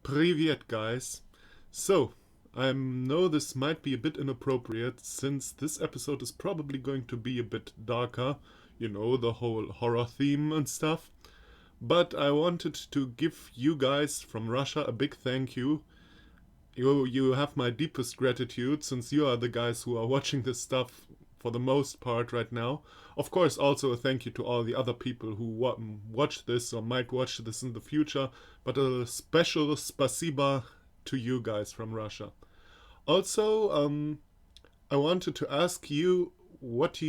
Привет, guys. So, I know this might be a bit inappropriate since this episode is probably going to be a bit darker, the whole horror theme and stuff. But I wanted to give you guys from Russia a big thank you. You have my deepest gratitude since you are the guys who are watching this stuff for the most part right now. Of course, also a thank you to all the other people who watch this or might watch this in the future, but a special spasiba to you guys from Russia. Also, I wanted to ask you if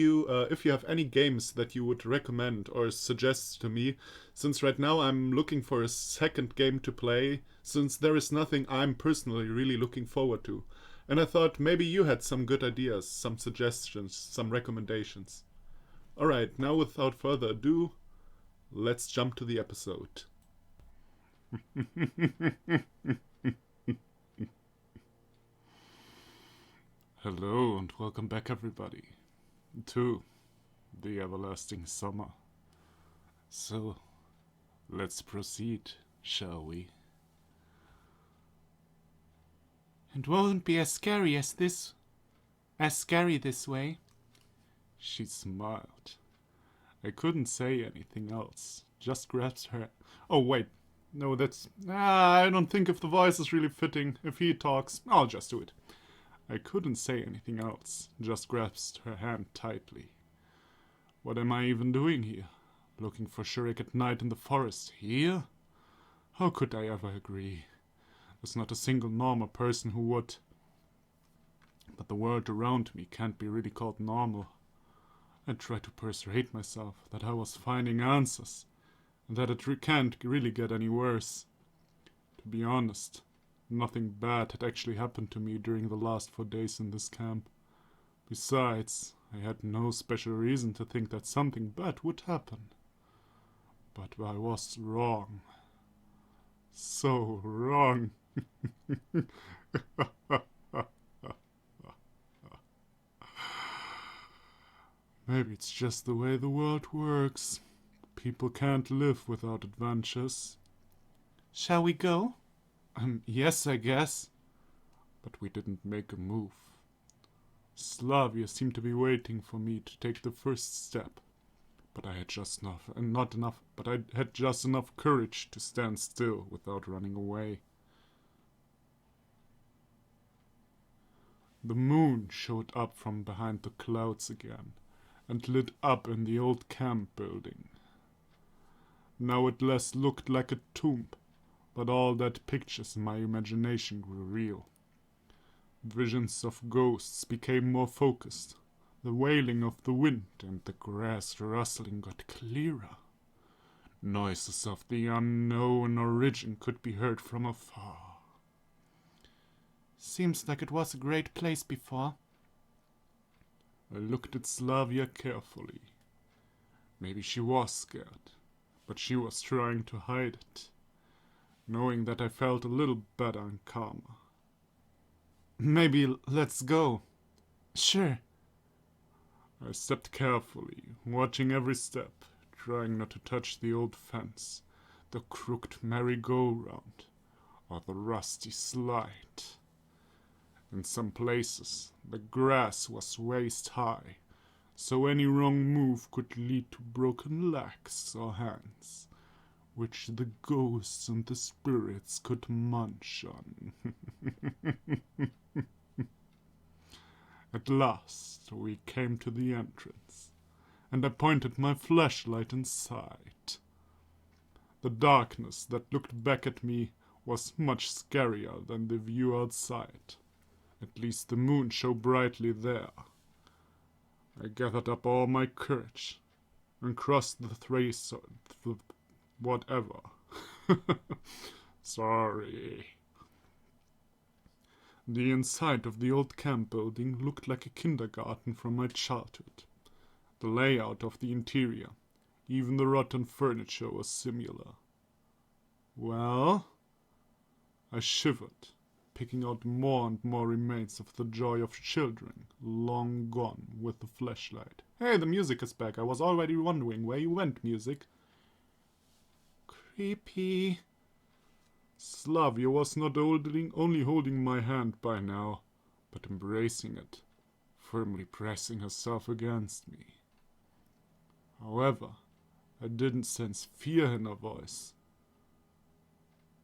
you have any games that you would recommend or suggest to me, since right now I'm looking for a second game to play, since there is nothing I'm personally really looking forward to. And I thought maybe you had some good ideas, some suggestions, some recommendations. Alright, now without further ado, let's jump to the episode. Hello and welcome back, everybody, to the everlasting summer. So, let's proceed, shall we? It won't be as scary this way. She smiled. I couldn't say anything else. Just grasped her. Oh, wait. No, that's. I don't think if the voice is really fitting. If he talks, I'll just do it. I couldn't say anything else. Just grasped her hand tightly. What am I even doing here? Looking for Shurik at night in the forest. Here? How could I ever agree? There's not a single normal person who would. But the world around me can't be really called normal. I tried to persuade myself that I was finding answers, and that it can't really get any worse. To be honest, nothing bad had actually happened to me during the last 4 days in this camp. Besides, I had no special reason to think that something bad would happen. But I was wrong. So wrong. Maybe it's just the way the world works. People can't live without adventures. Shall we go? Yes, I guess. But we didn't make a move. Slavia seemed to be waiting for me to take the first step. But I had just enough courage to stand still without running away. The moon showed up from behind the clouds again and lit up in the old camp building. Now it less looked like a tomb, but all that pictures in my imagination grew real. Visions of ghosts became more focused. The wailing of the wind and the grass rustling got clearer. Noises of the unknown origin could be heard from afar. Seems like it was a great place before. I looked at Slavia carefully. Maybe she was scared, but she was trying to hide it, knowing that I felt a little better and calmer. Maybe let's go. Sure. I stepped carefully, watching every step, trying not to touch the old fence, the crooked merry-go-round, or the rusty slide. In some places, the grass was waist high, so any wrong move could lead to broken legs or hands, which the ghosts and the spirits could munch on. At last, we came to the entrance, and I pointed my flashlight inside. The darkness that looked back at me was much scarier than the view outside. At least the moon shone brightly there. I gathered up all my courage and crossed the threshold. Whatever. Sorry. The inside of the old camp building looked like a kindergarten from my childhood. The layout of the interior, even the rotten furniture, was similar. Well, I shivered, picking out more and more remains of the joy of children, long gone with the flashlight. Hey, the music is back. I was already wondering where you went, music. Creepy. Slavia was not only holding my hand by now, but embracing it, firmly pressing herself against me. However, I didn't sense fear in her voice.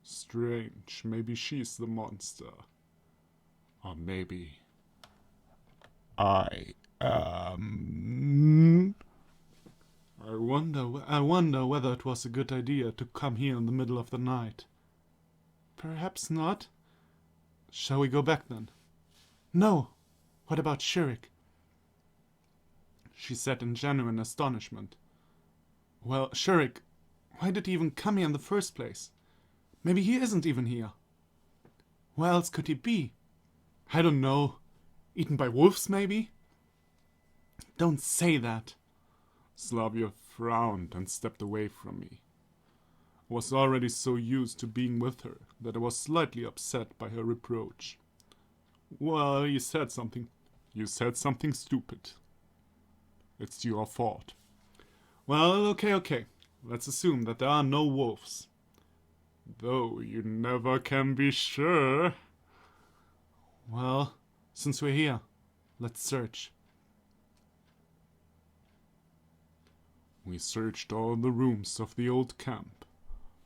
Strange, maybe she's the monster. Or maybe I am. I wonder whether it was a good idea to come here in the middle of the night. Perhaps not. Shall we go back then? No. What about Shurik? She said in genuine astonishment. Well, Shurik, why did he even come here in the first place? Maybe he isn't even here. Where else could he be? I don't know. Eaten by wolves, maybe? Don't say that. Slavia frowned and stepped away from me. I was already so used to being with her that I was slightly upset by her reproach. Well, you said something. You said something stupid. It's your fault. Well, okay. Let's assume that there are no wolves. Though you never can be sure. Well, since we're here, let's search. We searched all the rooms of the old camp.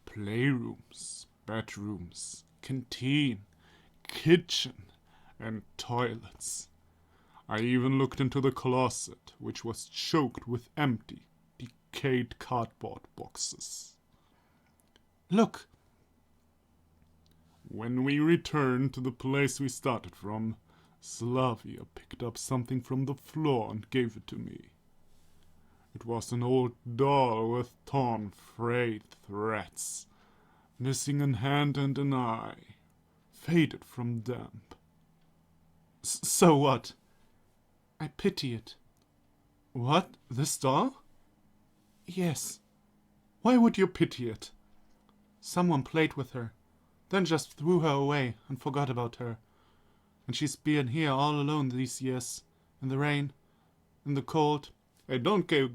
Playrooms, bedrooms, canteen, kitchen, and toilets. I even looked into the closet, which was choked with empty, decayed cardboard boxes. Look! When we returned to the place we started from, Slavia picked up something from the floor and gave it to me. It was an old doll with torn, frayed threads, missing a hand and an eye, faded from damp. So what? I pity it. What? This doll? Yes. Why would you pity it? Someone played with her, then just threw her away and forgot about her. And she's been here all alone these years, in the rain, in the cold. Hey, don't go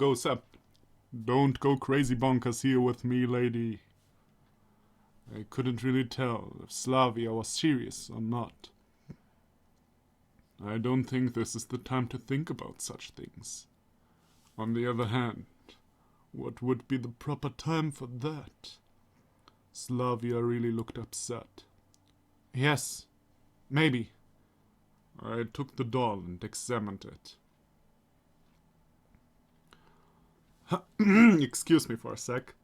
crazy bonkers here with me, lady. I couldn't really tell if Slavia was serious or not. I don't think this is the time to think about such things. On the other hand, what would be the proper time for that? Slavia really looked upset. Yes, maybe. I took the doll and examined it. Excuse me for a sec.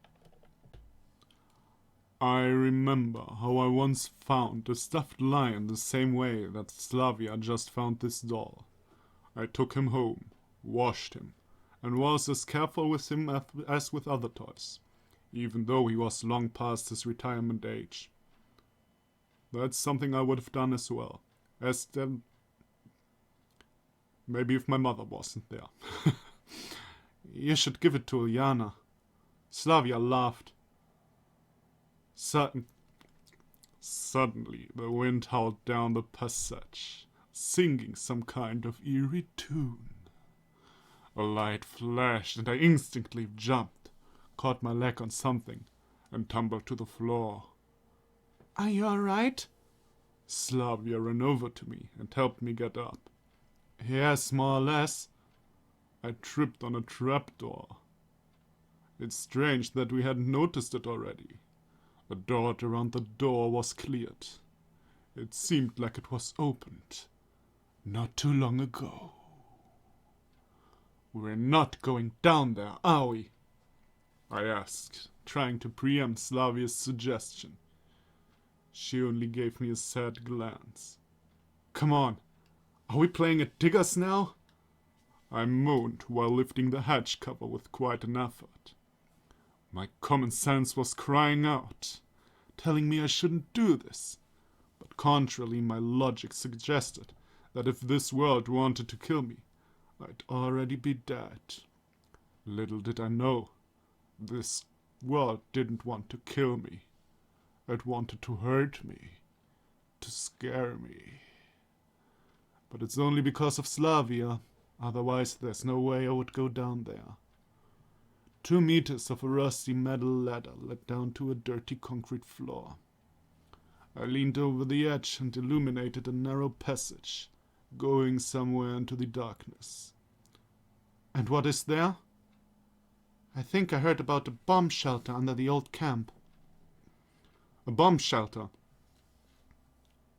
I remember how I once found a stuffed lion the same way that Slavia just found this doll. I took him home, washed him, and was as careful with him as with other toys, even though he was long past his retirement age. That's something I would have done as well, maybe if my mother wasn't there. You should give it to Uljana. Slavia laughed. Suddenly, the wind howled down the passage, singing some kind of eerie tune. A light flashed, and I instinctively jumped, caught my leg on something, and tumbled to the floor. Are you all right? Slavia ran over to me and helped me get up. Yes, more or less. I tripped on a trapdoor. It's strange that we hadn't noticed it already. The dirt around the door was cleared. It seemed like it was opened not too long ago. We're not going down there, are we? I asked, trying to preempt Slavia's suggestion. She only gave me a sad glance. Come on, are we playing at diggers now? I moaned while lifting the hatch cover with quite an effort. My common sense was crying out, telling me I shouldn't do this. But contrarily, my logic suggested that if this world wanted to kill me, I'd already be dead. Little did I know, this world didn't want to kill me. It wanted to hurt me, to scare me. But it's only because of Slavia. Otherwise, there's no way I would go down there. 2 meters of a rusty metal ladder led down to a dirty concrete floor. I leaned over the edge and illuminated a narrow passage, going somewhere into the darkness. And what is there? I think I heard about a bomb shelter under the old camp. A bomb shelter?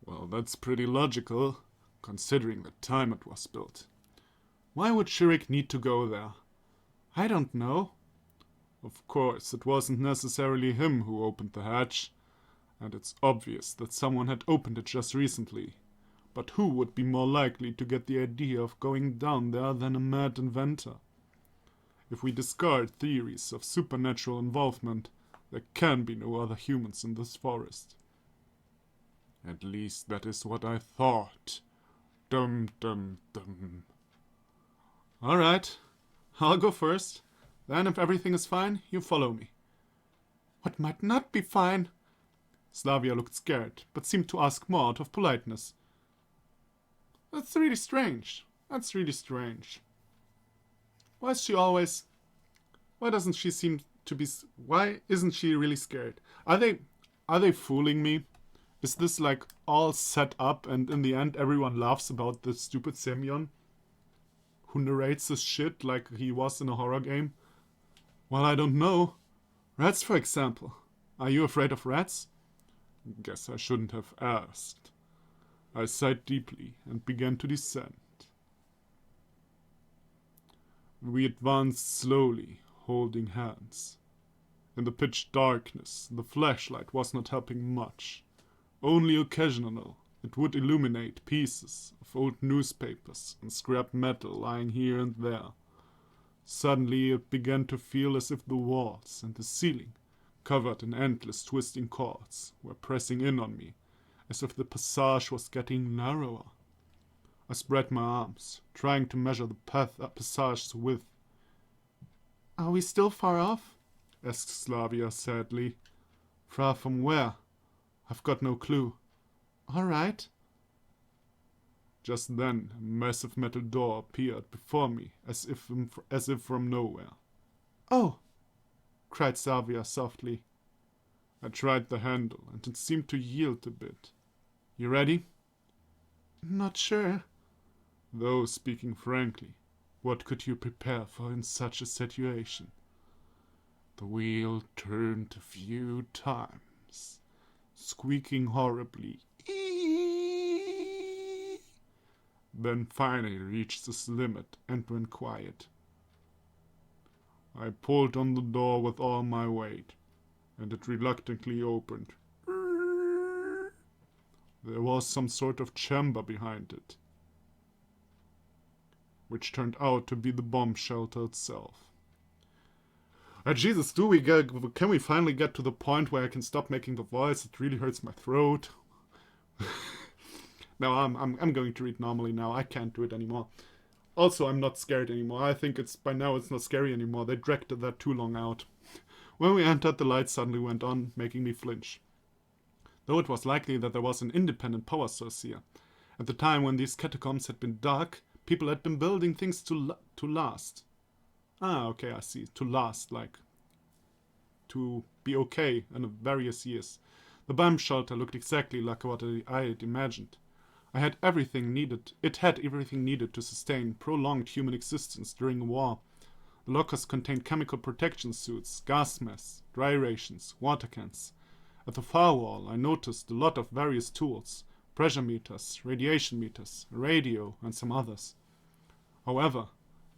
Well, that's pretty logical, considering the time it was built. Why would Shurik need to go there? I don't know. Of course, it wasn't necessarily him who opened the hatch, and it's obvious that someone had opened it just recently. But who would be more likely to get the idea of going down there than a mad inventor? If we discard theories of supernatural involvement, there can be no other humans in this forest. At least that is what I thought. Dum dum dum. Alright, I'll go first. Then if everything is fine, you follow me. What might not be fine? Slavia looked scared, but seemed to ask more out of politeness. That's really strange. That's really strange. Why doesn't she seem to be... Why isn't she really scared? Are they fooling me? Is this like all set up and in the end everyone laughs about the stupid Semyon? Who narrates this shit like he was in a horror game? Well, I don't know. Rats, for example. Are you afraid of rats? Guess I shouldn't have asked. I sighed deeply and began to descend. We advanced slowly, holding hands. In the pitch darkness, the flashlight was not helping much. Only occasional, it would illuminate pieces of old newspapers and scrap metal lying here and there. Suddenly it began to feel as if the walls and the ceiling, covered in endless twisting cords, were pressing in on me, as if the passage was getting narrower. I spread my arms, trying to measure the passage's width. Are we still far off? Asked Slavia sadly. Far from where? I've got no clue. All right. Just then, a massive metal door appeared before me, as if from nowhere. Oh! Cried Slavia softly. I tried the handle, and it seemed to yield a bit. You ready? Not sure. Though, speaking frankly, what could you prepare for in such a situation? The wheel turned a few times, squeaking horribly. Then finally reached its limit and went quiet. I pulled on the door with all my weight, and it reluctantly opened. There was some sort of chamber behind it, which turned out to be the bomb shelter itself. Jesus, can we finally get to the point where I can stop making the voice? It really hurts my throat. No, I'm going to read normally now. I can't do it anymore. Also, I'm not scared anymore. I think by now it's not scary anymore. They dragged that too long out. When we entered, the light suddenly went on, making me flinch. Though it was likely that there was an independent power source here. At the time when these catacombs had been dark, people had been building things to last. Ah, okay, I see. To last, like to be okay in various years. The bomb shelter looked exactly like what I had imagined. It had everything needed to sustain prolonged human existence during a war. The lockers contained chemical protection suits, gas masks, dry rations, water cans. At the far wall, I noticed a lot of various tools, pressure meters, radiation meters, a radio, and some others. However,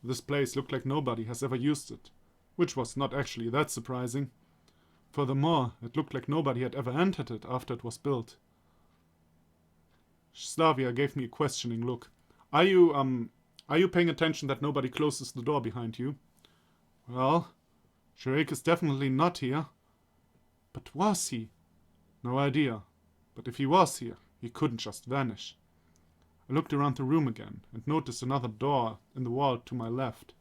this place looked like nobody has ever used it, which was not actually that surprising. Furthermore, it looked like nobody had ever entered it after it was built. Slavia gave me a questioning look. Are you paying attention that nobody closes the door behind you? Well, Shurik is definitely not here. But was he? No idea. But if he was here, he couldn't just vanish. I looked around the room again and noticed another door in the wall to my left.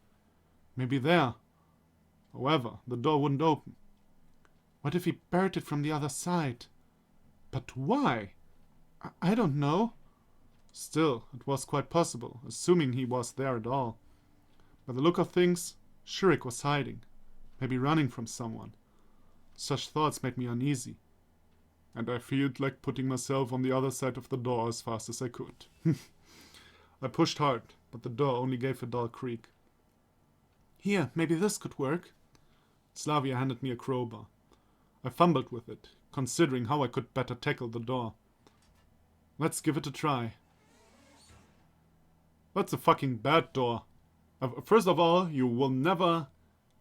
Maybe there. However, the door wouldn't open. What if he barred it from the other side? But why? I don't know. Still, it was quite possible, assuming he was there at all. By the look of things, Shurik was hiding, maybe running from someone. Such thoughts made me uneasy. and I felt like putting myself on the other side of the door as fast as I could. I pushed hard, but the door only gave a dull creak. Here, maybe this could work. Slavia handed me a crowbar. I fumbled with it, considering how I could better tackle the door. Let's give it a try. That's a fucking bad door. First of all, you will never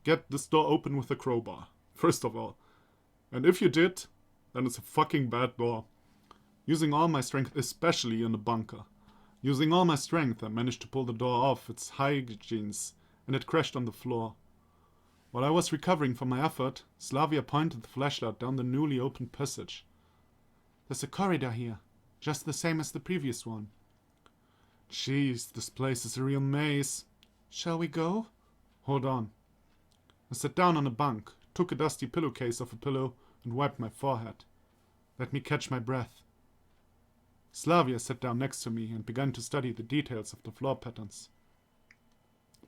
get this door open with a crowbar. First of all. And if you did, then it's a fucking bad door. Using all my strength, especially in the bunker. Using all my strength, I managed to pull the door off its hinges, and it crashed on the floor. While I was recovering from my effort, Slavia pointed the flashlight down the newly opened passage. There's a corridor here, just the same as the previous one. Jeez, this place is a real maze. Shall we go? Hold on. I sat down on a bunk, took a dusty pillowcase off a pillow, and wiped my forehead. Let me catch my breath. Slavia sat down next to me and began to study the details of the floor patterns.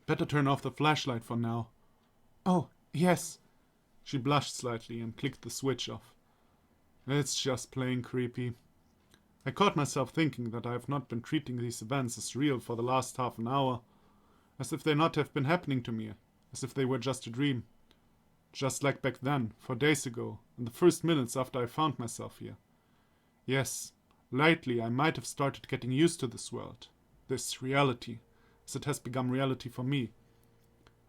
Better turn off the flashlight for now. Oh, yes. She blushed slightly and clicked the switch off. It's just plain creepy. I caught myself thinking that I have not been treating these events as real for the last half an hour, as if they not have been happening to me, as if they were just a dream. Just like back then, 4 days ago, in the first minutes after I found myself here. Yes, lately I might have started getting used to this world, this reality, as it has become reality for me.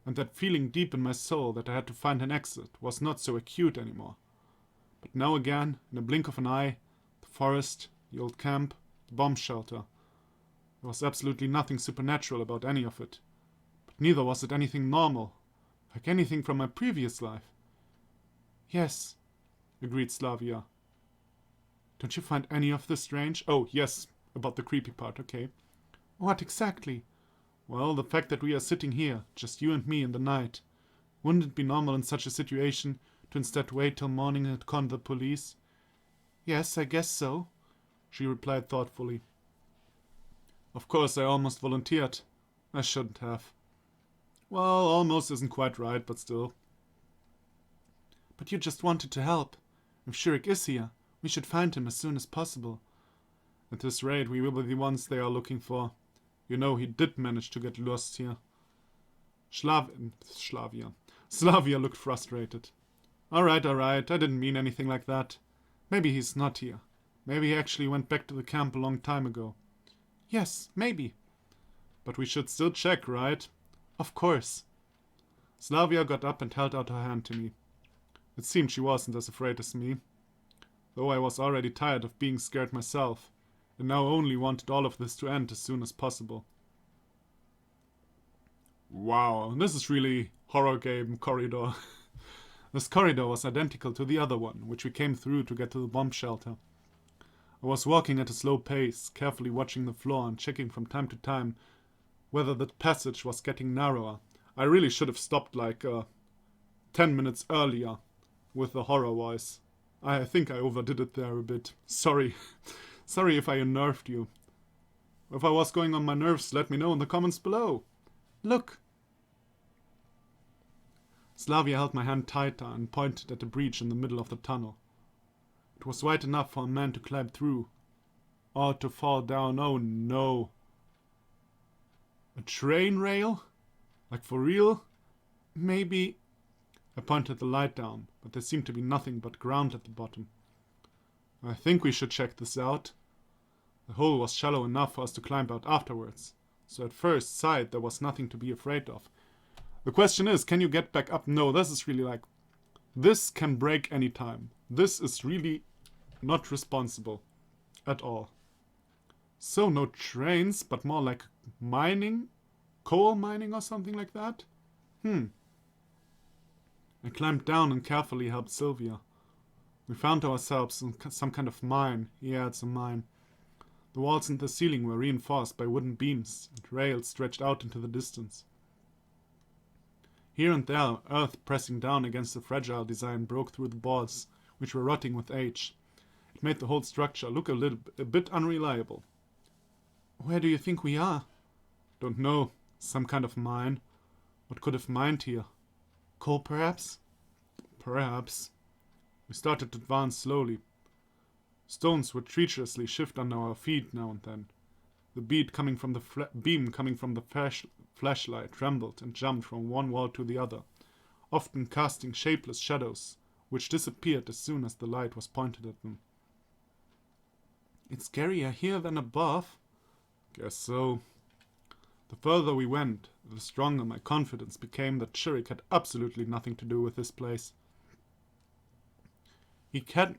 And that feeling deep in my soul that I had to find an exit was not so acute anymore. But now again, in a blink of an eye, the forest, the old camp, the bomb shelter. There was absolutely nothing supernatural about any of it. But neither was it anything normal, like anything from my previous life. Yes, agreed Slavia. Don't you find any of this strange? Oh, yes, about the creepy part, okay. What exactly? Well, the fact that we are sitting here, just you and me in the night. Wouldn't it be normal in such a situation to instead wait till morning and con the police? Yes, I guess so, she replied thoughtfully. Of course, I almost volunteered. I shouldn't have. Well, almost isn't quite right, but still. But you just wanted to help. If Shurik is here, we should find him as soon as possible. At this rate, we will be the ones they are looking for. You know, he did manage to get lost here. Slavia looked frustrated. All right, I didn't mean anything like that. Maybe he's not here. Maybe he actually went back to the camp a long time ago. Yes, maybe. But we should still check, right? Of course. Slavia got up and held out her hand to me. It seemed she wasn't as afraid as me. Though I was already tired of being scared myself, and now only wanted all of this to end as soon as possible. Wow, this is really horror game corridor. This corridor was identical to the other one, which we came through to get to the bomb shelter. I was walking at a slow pace, carefully watching the floor and checking from time to time whether the passage was getting narrower. I really should have stopped like 10 minutes earlier with the horror voice. I think I overdid it there a bit. Sorry. Sorry if I unnerved you. If I was going on my nerves, let me know in the comments below. Look. Slavia held my hand tighter and pointed at a breach in the middle of the tunnel. It was wide enough for a man to climb through. Or to fall down. Oh no. A train rail? Like for real? Maybe. I pointed the light down, but there seemed to be nothing but ground at the bottom. I think we should check this out. The hole was shallow enough for us to climb out afterwards, so at first sight there was nothing to be afraid of. The question is, can you get back up? No, this is really like... This can break any time. This is really not responsible at all. So no trains, but more like mining? Coal mining or something like that? I climbed down and carefully helped Sylvia. We found ourselves in some kind of mine. Yeah, it's a mine. The walls and the ceiling were reinforced by wooden beams, and rails stretched out into the distance. Here and there, earth pressing down against the fragile design broke through the boards, which were rotting with age. It made the whole structure look a bit unreliable. Where do you think we are? Don't know. Some kind of mine. What could have mined here? Coal, perhaps? Perhaps. We started to advance slowly. Stones would treacherously shift under our feet now and then. The beam coming from the flashlight trembled and jumped from one wall to the other, often casting shapeless shadows, which disappeared as soon as the light was pointed at them. It's scarier here than above. Guess so. The further we went, the stronger my confidence became that Shurik had absolutely nothing to do with this place. He couldn't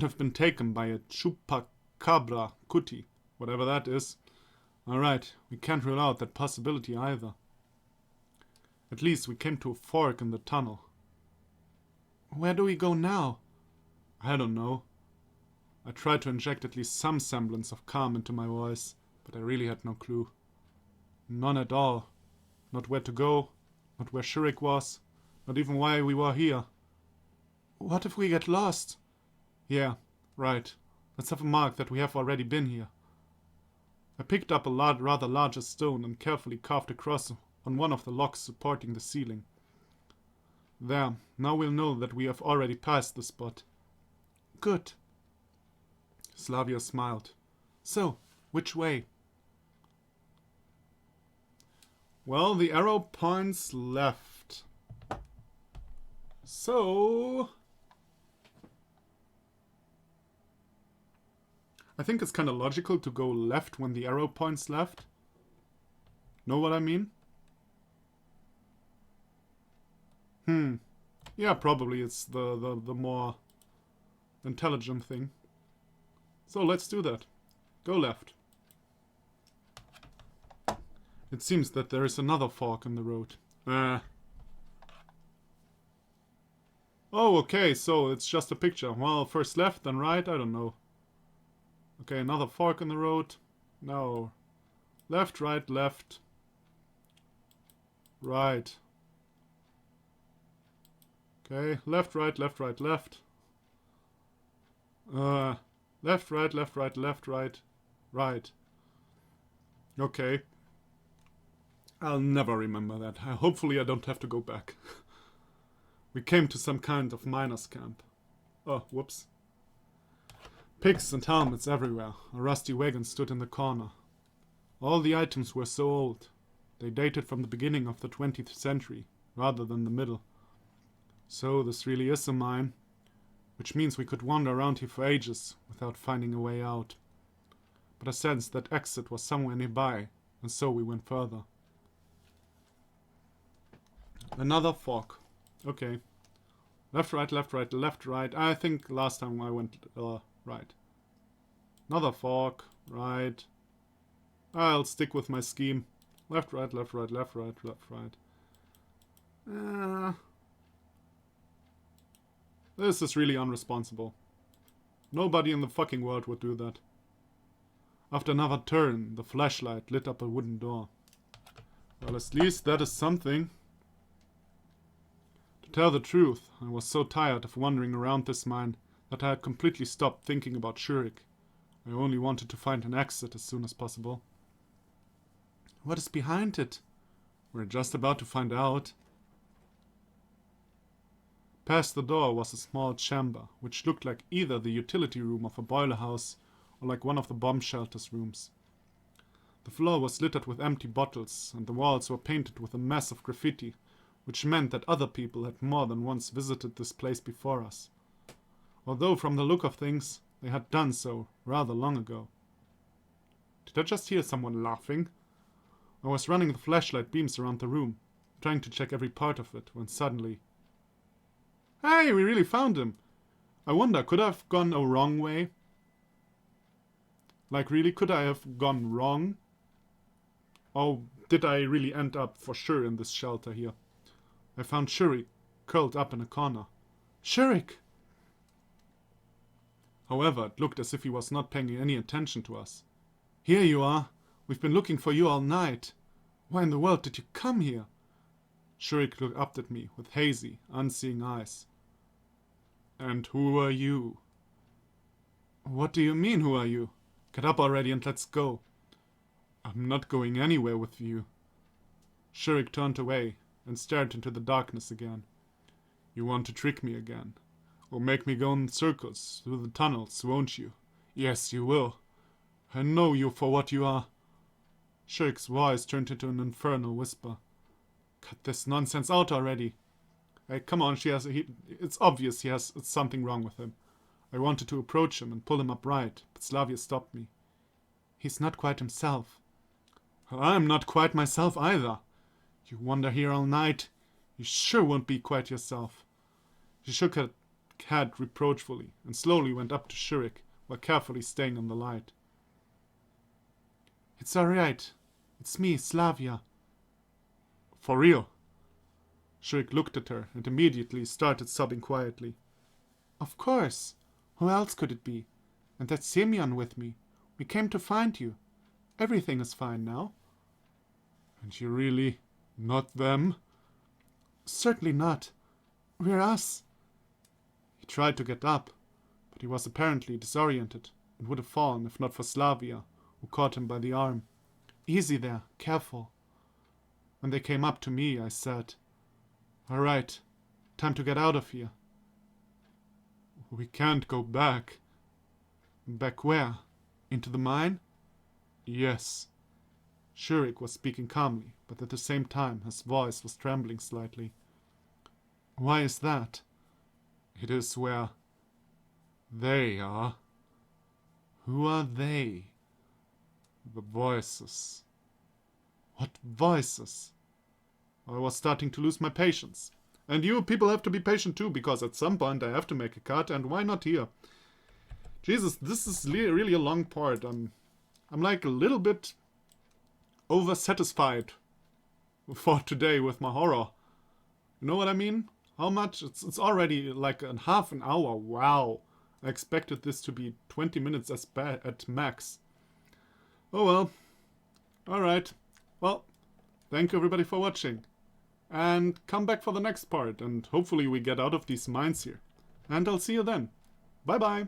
have been taken by a chupacabra kuti, whatever that is. Alright, we can't rule out that possibility either. At least we came to a fork in the tunnel. Where do we go now? I don't know. I tried to inject at least some semblance of calm into my voice, but I really had no clue. None at all. Not where to go, not where Shurik was, not even why we were here. What if we get lost? Yeah, right. Let's have a mark that we have already been here. I picked up a rather larger stone and carefully carved a cross on one of the logs supporting the ceiling. There, now we'll know that we have already passed the spot. Good. Slavia smiled. So, which way? Well, the arrow points left. So... I think it's kind of logical to go left when the arrow points left. Know what I mean? Yeah, probably it's the more intelligent thing. So let's do that. Go left. It seems that there is another fork in the road. Oh, okay, so it's just a picture. Well, first left, then right, I don't know. Okay, another fork in the road. No. Left, right, left. Right. Okay, left, right, left, right, left. Left, right, left, right, left, right, right. Okay. I'll never remember that. Hopefully I don't have to go back. We came to some kind of miners' camp. Oh, whoops. Picks and helmets everywhere. A rusty wagon stood in the corner. All the items were so old. They dated from the beginning of the 20th century, rather than the middle. So this really is a mine, which means we could wander around here for ages without finding a way out. But I sensed that exit was somewhere nearby, and so we went further. Another fork. Okay. Left, right, left, right, left, right. I think last time I went right. Another fork. Right. I'll stick with my scheme. Left, right, left, right, left, right, left, right. This is really unresponsible. Nobody in the fucking world would do that. After another turn, the flashlight lit up a wooden door. Well, at least that is something. To tell the truth, I was so tired of wandering around this mine that I had completely stopped thinking about Shurik. I only wanted to find an exit as soon as possible. What is behind it? We're just about to find out. Past the door was a small chamber, which looked like either the utility room of a boiler house or like one of the bomb shelter's rooms. The floor was littered with empty bottles, and the walls were painted with a mess of graffiti, which meant that other people had more than once visited this place before us. Although from the look of things, they had done so rather long ago. Did I just hear someone laughing? I was running the flashlight beams around the room, trying to check every part of it, when suddenly... Hey, we really found him! I wonder, could I have gone a wrong way? Like, really, could I have gone wrong? Or did I really end up for sure in this shelter here? I found Shurik curled up in a corner. Shurik! However, it looked as if he was not paying any attention to us. Here you are! We've been looking for you all night! Why in the world did you come here? Shurik looked up at me with hazy, unseeing eyes. And who are you? What do you mean, who are you? Get up already and let's go. I'm not going anywhere with you. Shurik turned away and stared into the darkness again. You want to trick me again. Or make me go in circles through the tunnels, won't you? Yes, you will. I know you for what you are. Shurik's voice turned into an infernal whisper. Cut this nonsense out already. Hey, come on, it's obvious it's something wrong with him. I wanted to approach him and pull him upright, but Slavia stopped me. He's not quite himself. I'm not quite myself either. You wander here all night. You sure won't be quite yourself. She shook her head reproachfully and slowly went up to Shurik while carefully staying in the light. It's all right. It's me, Slavia. For real? Shurik looked at her and immediately started sobbing quietly. Of course. Who else could it be? And that's Semyon with me. We came to find you. Everything is fine now. And you're really not them? Certainly not. We're us. He tried to get up, but he was apparently disoriented and would have fallen if not for Slavia, who caught him by the arm. Easy there, careful. When they came up to me, I said, All right, time to get out of here. We can't go back. Back where? Into the mine? Yes. Shurik was speaking calmly, but at the same time his voice was trembling slightly. Why is that? It is where they are. Who are they? The voices. What voices? I was starting to lose my patience. And you people have to be patient too, because at some point I have to make a cut, and why not here? Jesus, this is really a long part. I'm like a little bit oversatisfied for today with my horror. You know what I mean? How much? It's already like a half an hour. Wow. I expected this to be 20 minutes at max. Oh well. Alright. Well, thank you everybody for watching. And come back for the next part, and hopefully we get out of these mines here. And I'll see you then. Bye bye.